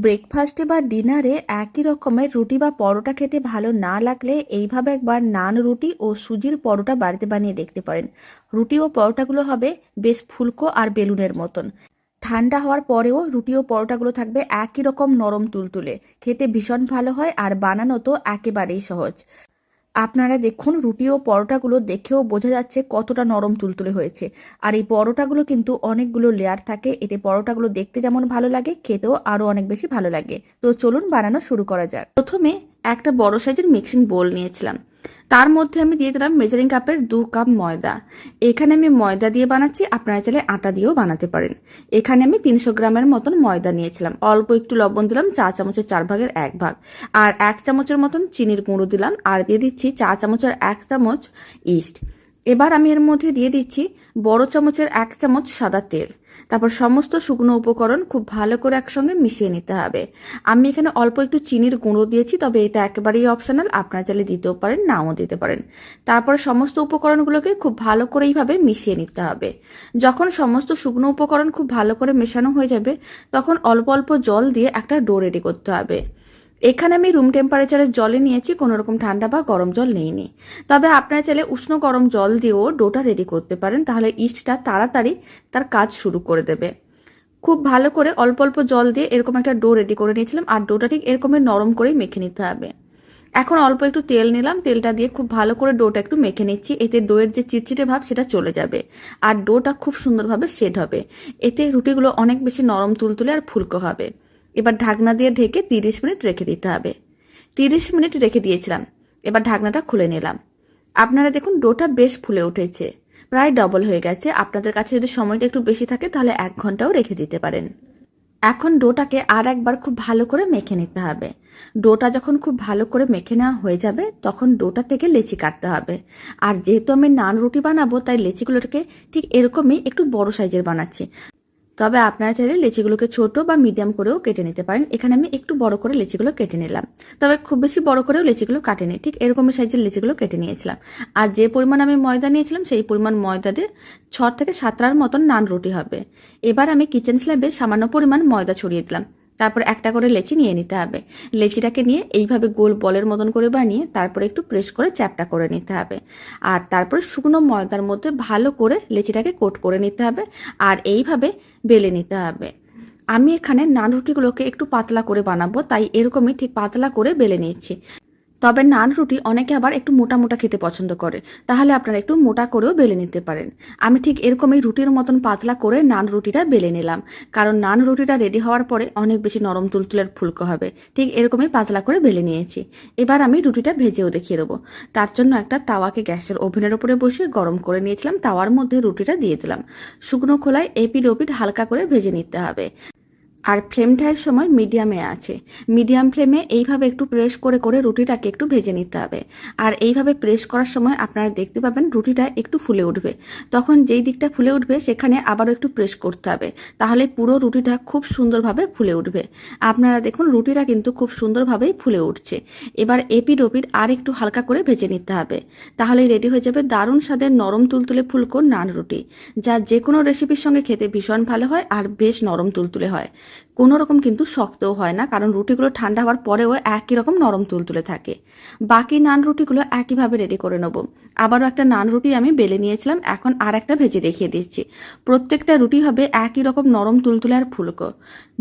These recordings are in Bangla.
ব্রেকফাস্টে বা ডিনারে একই রকমের রুটি বা পরোটা খেতে ভালো না লাগলে এইভাবে একবার নান রুটি ও সুজির পরোটা বাড়িতে বানিয়ে দেখতে পারেন। রুটি ও পরোটাগুলো হবে বেশ ফুলকো আর বেলুনের মতন। ঠান্ডা হওয়ার পরেও রুটি ও পরোটাগুলো থাকবে একই রকম নরম তুলতুলে, খেতে ভীষণ ভালো হয় আর বানানো তো একেবারেই সহজ। আপনারা দেখুন, রুটি ও পরোটাগুলো দেখেও বোঝা যাচ্ছে কতটা নরম তুলতুলে হয়েছে। আর এই পরোটাগুলো কিন্তু অনেকগুলো লেয়ার থাকে, এতে পরোটাগুলো দেখতে যেমন ভালো লাগে, খেতেও আরও অনেক বেশি ভালো লাগে। তো চলুন বানানো শুরু করা যাক। প্রথমে একটা বড় সাইজের মিক্সিং বোল নিয়েছিলাম, তার মধ্যে আমি দিয়ে দিলাম মেজারিং কাপের 2 কাপ ময়দা। এখানে আমি ময়দা দিয়ে বানাচ্ছি, আপনারা চাইলে আটা দিয়েও বানাতে পারেন। এখানে আমি 300 গ্রামের মতন ময়দা নিয়েছিলাম। অল্প একটু লবণ দিলাম, চা চামচের 4 ভাগের 1 ভাগ, আর 1 চামচের মতন চিনির গুঁড়ো দিলাম, আর দিয়ে দিচ্ছি চা চামচের 1 চামচ ইস্ট। এবার আমি এর মধ্যে দিয়ে দিচ্ছি বড় চামচের 1 চামচ সাদা তেল। তারপর সমস্ত শুকনো উপকরণ খুব ভালো করে একসঙ্গে মিশিয়ে নিতে হবে। আমি এখানে অল্প একটু চিনির গুঁড়ো দিয়েছি, তবে এটা একেবারেই অপশনাল, আপনারা চাইলে দিতেও পারেন, নাও দিতে পারেন। তারপর সমস্ত উপকরণগুলোকে খুব ভালো করে এইভাবে মিশিয়ে নিতে হবে। যখন সমস্ত শুকনো উপকরণ খুব ভালো করে মেশানো হয়ে যাবে, তখন অল্প অল্প জল দিয়ে একটা ডো রেডি করতে হবে। এখানে আমি রুম টেম্পারেচারের জলে নিয়েছি, কোনো রকম ঠান্ডা বা গরম জল নেইনি। তবে আপনারা চাইলে উষ্ণ গরম জল দিয়েও ডোটা রেডি করতে পারেন, তাহলে ইস্টটা তাড়াতাড়ি তার কাজ শুরু করে দেবে। খুব ভালো করে অল্প অল্প জল দিয়ে এরকম একটা ডো রেডি করে নিয়েছিলাম, আর ডোটা ঠিক এরকমের নরম করেই মেখে নিতে হবে। এখন অল্প একটু তেল নিলাম, তেলটা দিয়ে খুব ভালো করে ডোটা একটু মেখে নিচ্ছি, এতে ডোয়ের যে চিটচিটে ভাব সেটা চলে যাবে আর ডোটা খুব সুন্দরভাবে সেট হবে। এতে রুটিগুলো অনেক বেশি নরম তুলতুলে আর ফুলকো হবে। এবার ঢাকনা দিয়ে ঢেকে 30 মিনিট রেখে দিতে হবে। 30 মিনিট রেখে দিয়েছিলাম, এবার ঢাকনাটা খুলে নিলাম। আপনারা দেখুন, ডোটা বেশ ফুলে উঠেছে, প্রায় ডবল হয়ে গেছে। আপনাদের কাছে যদি সময়টা একটু বেশি থাকে তাহলে 1 ঘন্টাও রেখে দিতে পারেন। এখন ডোটাকে আর একবার খুব ভালো করে মেখে নিতে হবে। ডোটা যখন খুব ভালো করে মেখে নেওয়া হয়ে যাবে, তখন ডোটা থেকে লেচি কাটতে হবে। আর যেহেতু আমি নান রুটি বানাবো, তাই লেচিগুলোকে ঠিক এরকমই একটু বড় সাইজের বানাচ্ছি। তবে আপনারা চাইলে লেচিগুলোকে ছোট বা মিডিয়াম করেও কেটে নিতে পারেন। এখানে আমি একটু বড় করে লেচিগুলো কেটে নিলাম, তবে খুব বেশি বড় করেও লেচিগুলো কাটেনি, ঠিক এরকমের সাইজের লেচিগুলো কেটে নিয়েছিলাম। আর যে পরিমাণ আমি ময়দা নিয়েছিলাম, সেই পরিমাণ ময়দা দিয়ে 6 থেকে 7টার মতন নান রুটি হবে। এবার আমি কিচেন স্ল্যাবে সামান্য পরিমাণ ময়দা ছড়িয়ে দিলাম। তারপর একটা করে লেচি নিয়ে নিতে হবে। লেচিটাকে নিয়ে এইভাবে গোল বলের মতন করে বানিয়ে তারপরে একটু প্রেস করে চ্যাপটা করে নিতে হবে। আর তারপর শুকনো ময়দার মধ্যে ভালো করে লেচিটাকে কোট করে নিতে হবে, আর এইভাবে বেলে নিতে হবে। আমি এখানে নান রুটিগুলোকে একটু পাতলা করে বানাবো, তাই এরকমই ঠিক পাতলা করে বেলে নিচ্ছি। তবে নান রুটি অনেকে আবার একটু মোটা মোটা খেতে পছন্দ করে, তাহলে আপনারা একটু মোটা করেও বেলে নিতে পারেন। আমি ঠিক এরকমই রুটির মতন পাতলা করে নান রুটিটা বেলে নিলাম, কারণ নান রুটিটা রেডি হওয়ার পরে অনেক বেশি নরম তুলতুলের ফুলকো হবে। ঠিক এরকমই পাতলা করে বেলে নিয়েছি। এবার আমি রুটিটা ভেজেও দেখিয়ে দেবো। তার জন্য একটা তাওয়াকে গ্যাসের ওভেনের উপরে বসিয়ে গরম করে নিয়েছিলাম, তাওয়ার মধ্যে রুটিটা দিয়ে দিলাম। শুকনো খোলায় এপিড ওপিড হালকা করে ভেজে নিতে হবে। আর ফ্লেমটার সময় মিডিয়ামে আছে। মিডিয়াম ফ্লেমে এইভাবে একটু প্রেস করে করে রুটিটাকে একটু ভেজে নিতে হবে। আর এইভাবে প্রেস করার সময় আপনারা দেখতে পাবেন রুটিটা একটু ফুলে উঠবে। তখন যেই দিকটা ফুলে উঠবে সেখানে আবারও একটু প্রেস করতে হবে, তাহলে পুরো রুটিটা খুব সুন্দরভাবে ফুলে উঠবে। আপনারা দেখুন, রুটিটা কিন্তু খুব সুন্দরভাবেই ফুলে উঠছে। এবার এপিড ওপিড আর একটু হালকা করে ভেজে নিতে হবে, তাহলেই রেডি হয়ে যাবে দারুণ স্বাদের নরম তুলতুলে ফুলকো নান রুটি, যা যে কোনো রেসিপির সঙ্গে খেতে ভীষণ ভালো হয় আর বেশ নরম তুলতুলে হয়। কোনো রকম কিন্তু শক্তও হয় না, কারণ রুটিগুলো ঠান্ডা হওয়ার পরেও একই রকম নরম তুলতুলে থাকে। বাকি নান রুটিগুলো একইভাবে রেডি করে নেব। আবারও একটা নান রুটি আমি বেলে নিয়েছিলাম, এখন আর একটা ভেজে দেখিয়ে দিচ্ছি। প্রত্যেকটা রুটি হবে একই রকম নরম তুলতুলে আর ফুলকো।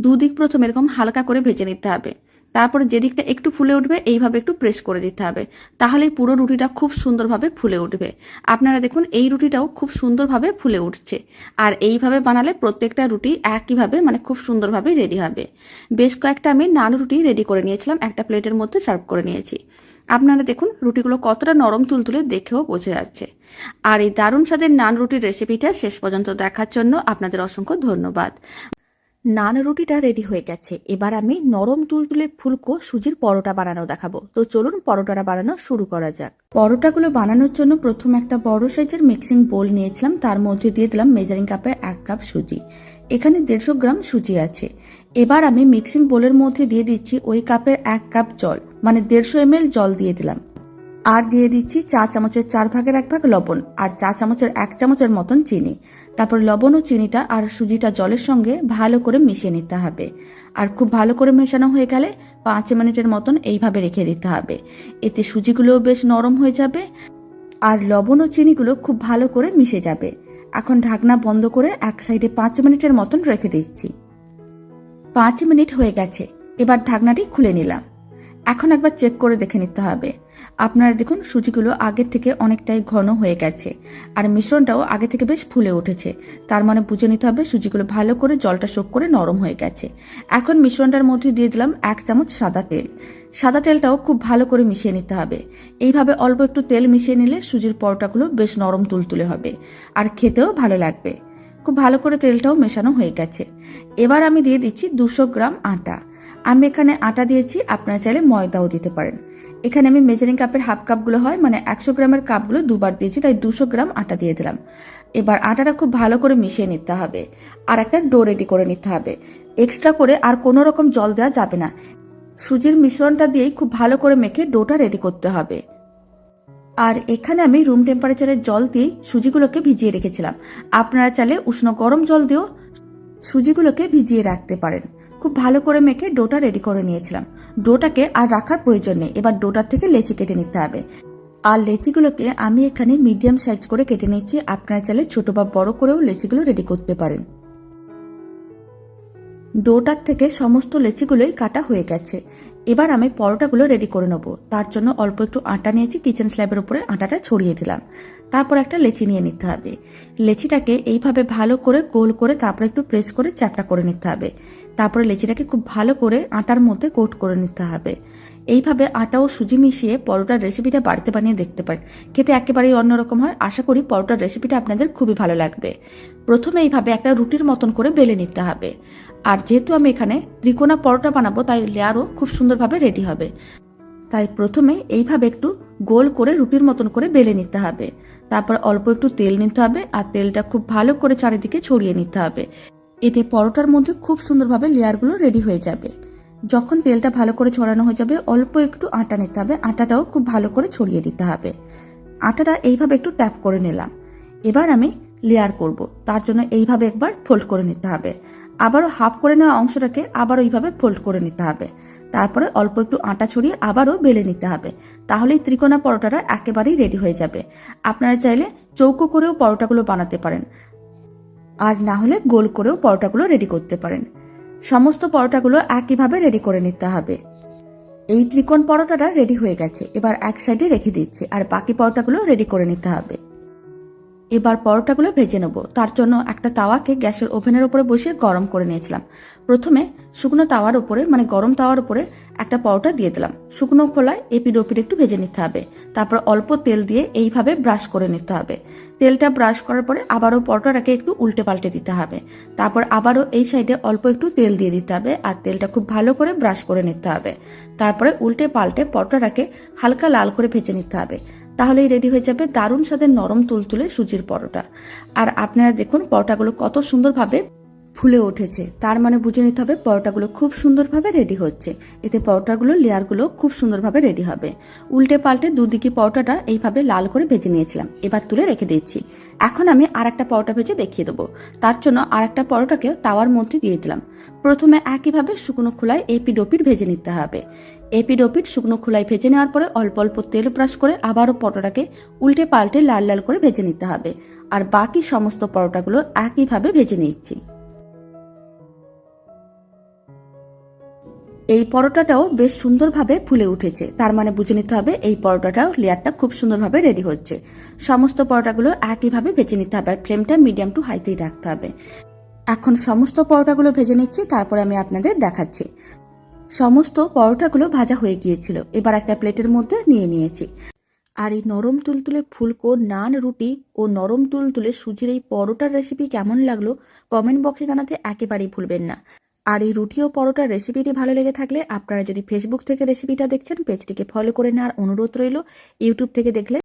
দুদিক প্রথম এরকম হালকা করে ভেজে নিতে হবে, তারপরে যেদিকটা একটু ফুলে উঠবে এইভাবে একটু প্রেস করে দিতে হবে, তাহলেই পুরো রুটিটা খুব সুন্দরভাবে ফুলে উঠবে। আপনারা দেখুন, এই রুটিটাও খুব সুন্দরভাবে ফুলে উঠছে। আর এইভাবে বানালে প্রত্যেকটা রুটি একইভাবে মানে খুব সুন্দরভাবে রেডি হবে। বেশ কয়েকটা আমি নান রুটি রেডি করে নিয়েছিলাম, একটা প্লেটের মধ্যে সার্ভ করে নিয়েছি। আপনারা দেখুন রুটিগুলো কতটা নরম তুলতুলে দেখেও বোঝা যাচ্ছে। আর এই দারুণ স্বাদের নান রুটির রেসিপিটা শেষ পর্যন্ত দেখার জন্য আপনাদের অসংখ্য ধন্যবাদ। নান রুটিটা রেডি হয়ে গেছে, এবার আমি নরম তুলতুলে ফুলকো সুজির পরোটা বানানো দেখাবো। তো চলুন পরোটাটা বানানো শুরু করা যাক। পরোটাগুলো বানানোর জন্য প্রথম একটা বড় সাইজের মিক্সিং বোল নিয়েছিলাম, তার মধ্যে দিয়ে দিলাম মেজারিং কাপের 1 কাপ সুজি। এখানে 150 গ্রাম সুজি আছে। এবার আমি মিক্সিং বোলের মধ্যে দিয়ে দিচ্ছি ওই কাপের 1 কাপ জল, মানে 150 ml জল দিয়ে দিলাম। আর দিয়ে দিচ্ছি চা চামচের 4 ভাগের 1 ভাগ লবণ, আর চা চামচের 1 চামচের মতন চিনি। তারপর লবণ ও চিনিটা আর সুজিটা জলের সঙ্গে ভালো করে মিশিয়ে নিতে হবে। আর খুব ভালো করে মেশানো হয়ে গেলে 5 মিনিটের মতন এইভাবে রেখে দিতে হবে। এতে সুজিগুলোও বেশ নরম হয়ে যাবে আর লবণ ও চিনিগুলো খুব ভালো করে মিশে যাবে। এখন ঢাকনা বন্ধ করে এক সাইডে 5 মিনিটের মতন রেখে দিচ্ছি। 5 মিনিট হয়ে গেছে, এবার ঢাকনাটি খুলে নিলাম। এখন একবার চেক করে দেখে নিতে হবে। আপনারা দেখুন সুজিগুলো আগের থেকে অনেকটাই ঘন হয়ে গেছে আর মিশ্রণটাও আগে থেকে বেশ ফুলে উঠেছে। তার মানে বুঝে নিতে হবে সুজিগুলো ভালো করে জলটা শোক করে নরম হয়ে গেছে। এখন মিশ্রণটার মধ্যে দিয়ে দিলাম 1 চামচ সাদা তেল। সাদা তেলটাও খুব ভালো করে মিশিয়ে নিতে হবে। এইভাবে অল্প একটু তেল মিশিয়ে নিলে সুজির পরোটাগুলো বেশ নরম তুলতুলে হবে আর খেতেও ভালো লাগবে। খুব ভালো করে তেলটাও মেশানো হয়ে গেছে। এবার আমি দিয়ে দিচ্ছি 200 গ্রাম আটা। আমি এখানে আটা দিয়েছি, আপনারা চাইলে ময়দাও দিতে পারেন। এখানে আমি মেজারিং কাপের হাফ কাপগুলো হয় মানে 100 গ্রামের কাপগুলো দুবার দিয়েছি, তাই 200 গ্রাম আটা দিয়ে দিলাম। এবার আটাটা খুব ভালো করে মিশিয়ে নিতে হবে আর একটা ডো রেডি করে নিতে হবে। এক্সট্রা করে আর কোনো রকম জল দেওয়া যাবে না। সুজির মিশ্রণটা দিয়েই খুব ভালো করে মেখে ডোটা রেডি করতে হবে। আর এখানে আমি রুম টেম্পারেচারের জল দিয়ে সুজিগুলোকে ভিজিয়ে রেখেছিলাম। আপনারা চাইলে উষ্ণ গরম জল দিয়েও সুজিগুলোকে ভিজিয়ে রাখতে পারেন। খুব ভালো করে মেখে ডোটা রেডি করে নিয়েছিলাম। ডোটাকে আর রাখার প্রয়োজন নেই। এবার ডোটার থেকে লেচি কেটে নিতে হবে। আর লেচিগুলোকে আমি এখানে মিডিয়াম সাইজ করে কেটে নিচ্ছি। আপনারা চাইলে ছোট বা বড় করেও লেচিগুলো রেডি করতে পারেন। ডোটার থেকে সমস্ত লেচিগুলোই কাটা হয়ে গেছে। এবার আমি পরোটাগুলো রেডি করে নেব। তার জন্য অল্প একটু আটা নিয়েছি, কিচেন স্ল্যাবের উপরে আটাটা ছড়িয়ে দিলাম। তারপর একটা লেচি নিয়ে নিতে হবে। লেচিটাকে এইভাবে ভালো করে গোল করে তারপর একটু প্রেস করে চ্যাপটা করে নিতে হবে। তারপরে লেচিটাকে খুব ভালো করে আটার মধ্যে কোট করে নিতে হবে। এইভাবে আটা ও সুজি মিশিয়ে পরোটার রেসিপিটা বাড়িতে বানিয়ে দেখতে পারেন। খেতে একেবারেই অন্যরকম হয়। আশা করি পরোটার রেসিপিটা আপনাদের খুবই ভালো লাগবে। প্রথমে এইভাবে একটা রুটির মতন করে বেলে নিতে হবে। আর যেহেতু আমি এখানে ত্রিকোণা পরোটা বানাবো তাই লেয়ারও খুব সুন্দরভাবে রেডি হবে। তাই প্রথমে এইভাবে একটু গোল করে রুটির মতন করে বেলে নিতে হবে। তারপর অল্প একটু তেল নিতে হবে আর তেলটা খুব ভালো করে চারিদিকে ছড়িয়ে নিতে হবে। এতে পরোটার মধ্যে খুব সুন্দরভাবে লেয়ারগুলো রেডি হয়ে যাবে। যখন তেলটা ভালো করে ছড়ানো হয়ে যাবে অল্প একটু আটা নিতে হবে। আটাটাও খুব ভালো করে ছড়িয়ে দিতে হবে। আটাটা এইভাবে একটু ট্যাপ করে নিলাম। এবার আমি লেয়ার করব। তার জন্য এইভাবে একবার ফোল্ড করে নিতে হবে। আবারও হাফ করে নেওয়া অংশটাকে আবারও এইভাবে ফোল্ড করে নিতে হবে। তারপরে অল্প একটু আটা ছড়িয়ে আবারও বেলে নিতে হবে। তাহলেই ত্রিকোণা পরোটাটা একেবারেই রেডি হয়ে যাবে। আপনারা চাইলে চৌকো করেও পরোটাগুলো বানাতে পারেন আর না হলে গোল করেও পরোটাগুলো রেডি করতে পারেন। সমস্ত পরোটাগুলো একইভাবে রেডি করে নিতে হবে। এই ত্রিকোণ পরোটাটা রেডি হয়ে গেছে। এবার এক সাইডে রেখে দিচ্ছি আর বাকি পরোটাগুলো রেডি করে নিতে হবে। এবার পরোটাগুলো ভেজে নেব। তার জন্য একটা তাওয়াকে গ্যাসের ওভেনের উপরে বসিয়ে গরম করে নিয়েছিলাম। প্রথমে শুকনো তাওয়ার উপরে মানে গরম তাওয়ার উপরে একটা পরোটা দিয়ে দিলাম। শুকনো খোলায় এপিড ওপিড একটু ভেজে নিতে হবে। তারপর অল্প তেল দিয়ে এইভাবে ব্রাশ করে নিতে হবে। তেলটা ব্রাশ করার পরে আবারও পরোটাটাকে একটু উল্টে পাল্টে দিতে হবে। তারপর আবারও এই সাইডে অল্প একটু তেল দিয়ে দিতে হবে আর তেলটা খুব ভালো করে ব্রাশ করে নিতে হবে। তারপরে উল্টে পাল্টে পরোটাটাকে হালকা লাল করে ভেজে নিতে হবে। তাহলেই রেডি হয়ে যাবে দারুণ স্বাদের নরম তুলতুলে সুজির পরোটা। আর আপনারা দেখুন পরোটাগুলো কত সুন্দরভাবে ফুলে উঠেছে। তার মানে বুঝে নিতে হবে পরোটাগুলো খুব সুন্দরভাবে রেডি হচ্ছে। এতে পরোটাগুলো লেয়ারগুলো খুব সুন্দরভাবে রেডি হবে। উল্টে পাল্টে দুদিকে পরোটাটা এইভাবে লাল করে ভেজে নিয়েছিলাম। এবার তুলে রেখে দিচ্ছি। এখন আমি আর একটা পরোটা ভেজে দেখিয়ে দেবো। তার জন্য আর একটা পরোটাকে তাওয়ার মধ্যে দিয়ে দিলাম। প্রথমে একইভাবে শুকনো খোলায় এপিড ওপিড ভেজে নিতে হবে। এপিড ওপিড শুকনো খোলায় ভেজে নেওয়ার পরে অল্প অল্প তেল ব্রাশ করে আবারও পরোটাটাকে উল্টে পাল্টে লাল লাল করে ভেজে নিতে হবে। আর বাকি সমস্ত পরোটাগুলো একইভাবে ভেজে নিচ্ছি। এই পরোটাটাও বেশ সুন্দরভাবে ফুলে উঠেছে। তার মানে বুঝে নিতে হবে এই পরোটাটাও লেয়ারটা খুব সুন্দরভাবে রেডি হচ্ছে। সমস্ত পরোটাগুলো একইভাবে ভেজে নিতে হবে আর ফ্লেমটা মিডিয়াম টু হাইতেই রাখতে হবে। এখন সমস্ত পরোটাগুলো ভেজে নিচ্ছি, তারপরে আমি আপনাদের দেখাচ্ছি। সমস্ত পরোটাগুলো ভাজা হয়ে গিয়েছিল। এবার একটা প্লেটের মধ্যে নিয়ে নিয়েছি। আর এই নরম তুলতুলে ফুলকো নান রুটি ও নরম তুলতুলে সুজির এই পরোটার রেসিপি কেমন লাগলো কমেন্ট বক্সে জানাতে একেবারেই ভুলবেন না। আর এই রুটি ও পরোটার রেসিপিটি ভালো লেগে থাকলে আপনারা যদি ফেসবুক থেকে রেসিপিটা দেখছেন পেজটিকে ফলো করে নেওয়ার অনুরোধ রইল। ইউটিউব থেকে দেখলে